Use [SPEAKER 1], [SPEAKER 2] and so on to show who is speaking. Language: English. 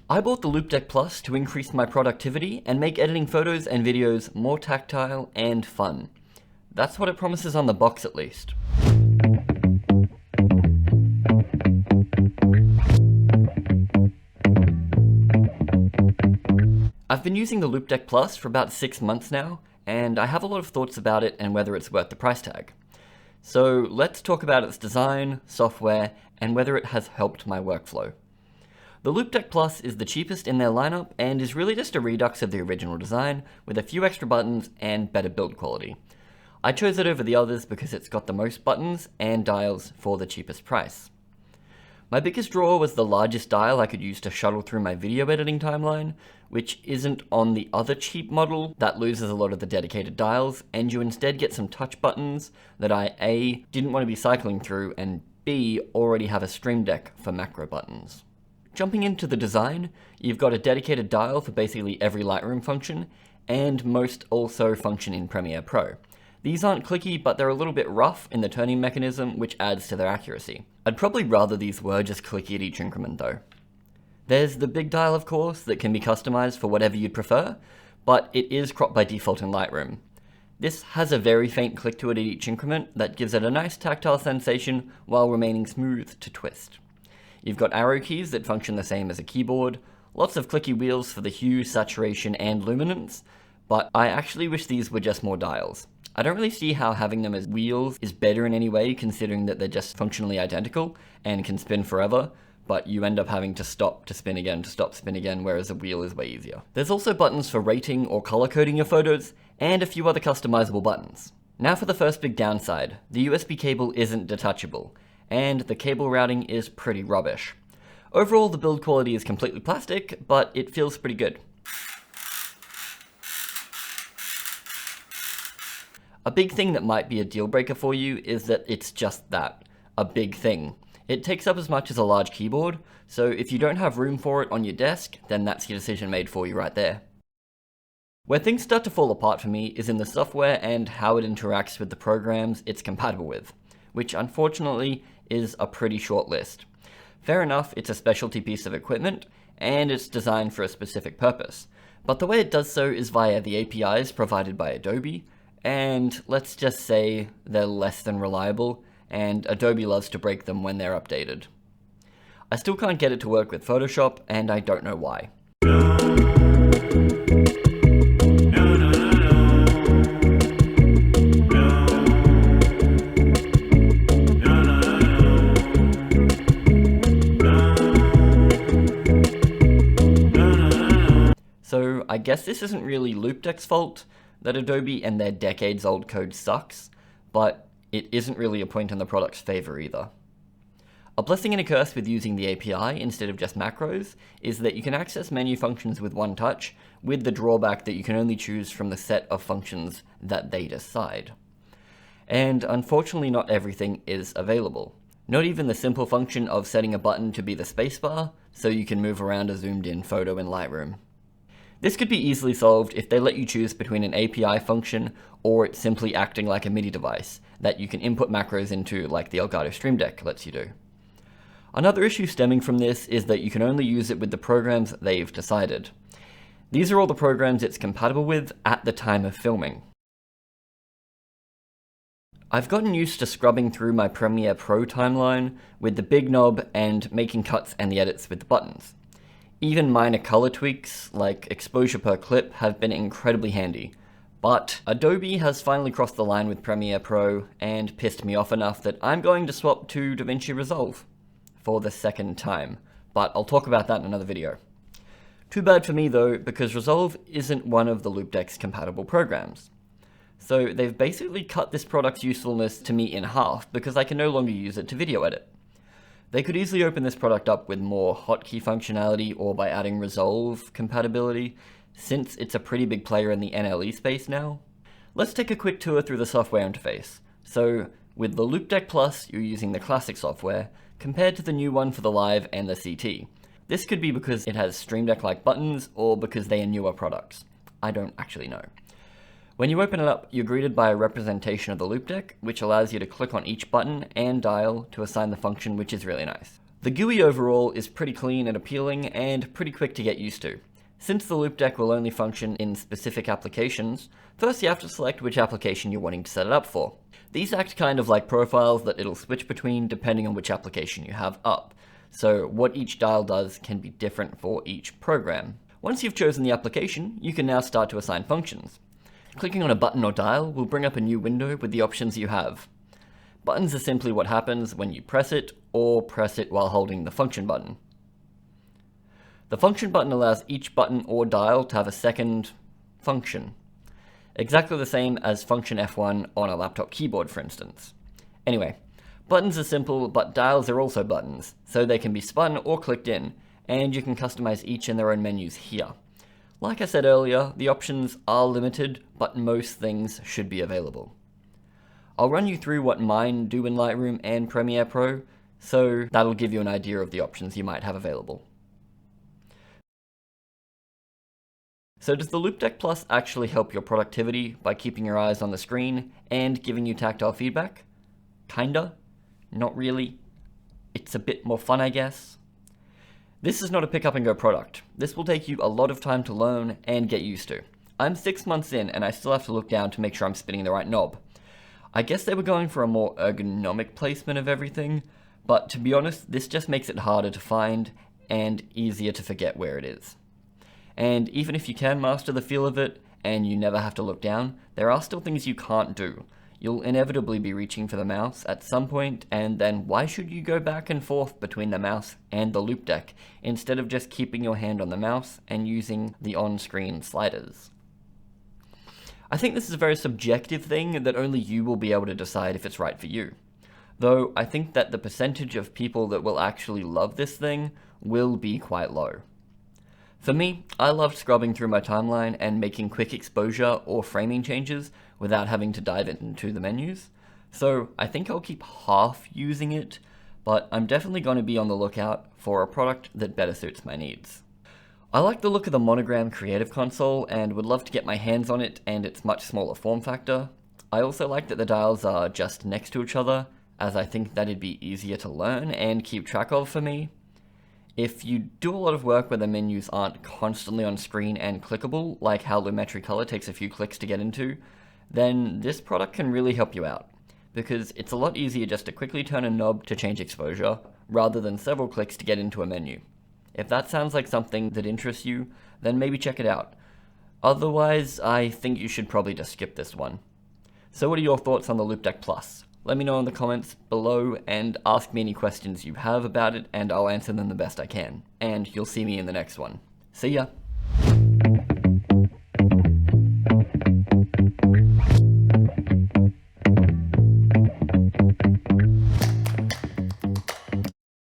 [SPEAKER 1] I bought the Loupedeck Plus to increase my productivity and make editing photos and videos more tactile and fun. That's what it promises on the box at least. I've been using the Loupedeck Plus for about 6 months now, and I have a lot of thoughts about it and whether it's worth the price tag. So let's talk about its design, software, and whether it has helped my workflow. The Loupedeck Plus is the cheapest in their lineup and is really just a redux of the original design with a few extra buttons and better build quality. I chose it over the others because it's got the most buttons and dials for the cheapest price. My biggest draw was the largest dial I could use to shuttle through my video editing timeline, which isn't on the other cheap model that loses a lot of the dedicated dials, and you instead get some touch buttons that I A, didn't want to be cycling through, and B, already have a Stream Deck for macro buttons. Jumping into the design, you've got a dedicated dial for basically every Lightroom function, and most also function in Premiere Pro. These aren't clicky, but they're a little bit rough in the turning mechanism, which adds to their accuracy. I'd probably rather these were just clicky at each increment though. There's the big dial, of course, that can be customized for whatever you'd prefer, but it is cropped by default in Lightroom. This has a very faint click to it at each increment that gives it a nice tactile sensation while remaining smooth to twist. You've got arrow keys that function the same as a keyboard, lots of clicky wheels for the hue, saturation, and luminance, but I actually wish these were just more dials. I don't really see how having them as wheels is better in any way, considering that they're just functionally identical and can spin forever, but you end up having to stop to spin again to stop spin again, whereas a wheel is way easier. There's also buttons for rating or color coding your photos, and a few other customizable buttons. Now for the first big downside, the USB cable isn't detachable, and the cable routing is pretty rubbish. Overall, the build quality is completely plastic, but it feels pretty good. A big thing that might be a deal breaker for you is that it's just that, a big thing. It takes up as much as a large keyboard, so if you don't have room for it on your desk, then that's your decision made for you right there. Where things start to fall apart for me is in the software and how it interacts with the programs it's compatible with, which unfortunately is a pretty short list. Fair enough, it's a specialty piece of equipment, and it's designed for a specific purpose, but the way it does so is via the APIs provided by Adobe, and let's just say they're less than reliable, and Adobe loves to break them when they're updated. I still can't get it to work with Photoshop, and I don't know why. So I guess this isn't really Loupedeck's fault that Adobe and their decades-old code sucks, but it isn't really a point in the product's favor either. A blessing and a curse with using the API instead of just macros is that you can access menu functions with one touch, with the drawback that you can only choose from the set of functions that they decide. And unfortunately not everything is available. Not even the simple function of setting a button to be the spacebar, so you can move around a zoomed-in photo in Lightroom. This could be easily solved if they let you choose between an API function or it simply acting like a MIDI device that you can input macros into like the Elgato Stream Deck lets you do. Another issue stemming from this is that you can only use it with the programs they've decided. These are all the programs it's compatible with at the time of filming. I've gotten used to scrubbing through my Premiere Pro timeline with the big knob and making cuts and the edits with the buttons. Even minor color tweaks, like exposure per clip, have been incredibly handy. But Adobe has finally crossed the line with Premiere Pro and pissed me off enough that I'm going to swap to DaVinci Resolve for the second time. But I'll talk about that in another video. Too bad for me though, because Resolve isn't one of the Loupedeck's compatible programs. So they've basically cut this product's usefulness to me in half because I can no longer use it to video edit. They could easily open this product up with more hotkey functionality or by adding Resolve compatibility, since it's a pretty big player in the NLE space now. Let's take a quick tour through the software interface. So, with the Loupedeck Plus, you're using the classic software, compared to the new one for the Live and the CT. This could be because it has Stream Deck-like buttons, or because they are newer products. I don't actually know. When you open it up, you're greeted by a representation of the Loupedeck, which allows you to click on each button and dial to assign the function, which is really nice. The GUI overall is pretty clean and appealing and pretty quick to get used to. Since the Loupedeck will only function in specific applications, first you have to select which application you're wanting to set it up for. These act kind of like profiles that it'll switch between depending on which application you have up, so what each dial does can be different for each program. Once you've chosen the application, you can now start to assign functions. Clicking on a button or dial will bring up a new window with the options you have. Buttons are simply what happens when you press it, or press it while holding the function button. The function button allows each button or dial to have a second function, exactly the same as function F1 on a laptop keyboard, for instance. Anyway, buttons are simple, but dials are also buttons, so they can be spun or clicked in, and you can customize each in their own menus here. Like I said earlier, the options are limited, but most things should be available. I'll run you through what mine do in Lightroom and Premiere Pro, so that'll give you an idea of the options you might have available. So does the Loupedeck Plus actually help your productivity by keeping your eyes on the screen and giving you tactile feedback? Kinda. Not really. It's a bit more fun, I guess. This is not a pick up and go product. This will take you a lot of time to learn and get used to. I'm 6 months in and I still have to look down to make sure I'm spinning the right knob. I guess they were going for a more ergonomic placement of everything, but to be honest, this just makes it harder to find and easier to forget where it is. And even if you can master the feel of it, and you never have to look down, there are still things you can't do. You'll inevitably be reaching for the mouse at some point, and then why should you go back and forth between the mouse and the Loupedeck, instead of just keeping your hand on the mouse and using the on-screen sliders? I think this is a very subjective thing that only you will be able to decide if it's right for you. Though I think that the percentage of people that will actually love this thing will be quite low. For me, I loved scrubbing through my timeline and making quick exposure or framing changes without having to dive into the menus, so I think I'll keep half using it, but I'm definitely going to be on the lookout for a product that better suits my needs. I like the look of the Monogram Creative Console and would love to get my hands on it and its much smaller form factor. I also like that the dials are just next to each other, as I think that'd be easier to learn and keep track of for me. If you do a lot of work where the menus aren't constantly on screen and clickable, like how Lumetri Color takes a few clicks to get into, then this product can really help you out, because it's a lot easier just to quickly turn a knob to change exposure, rather than several clicks to get into a menu. If that sounds like something that interests you, then maybe check it out. Otherwise, I think you should probably just skip this one. So what are your thoughts on the Loupedeck Plus? Let me know in the comments below and ask me any questions you have about it and I'll answer them the best I can. And you'll see me in the next one. See ya!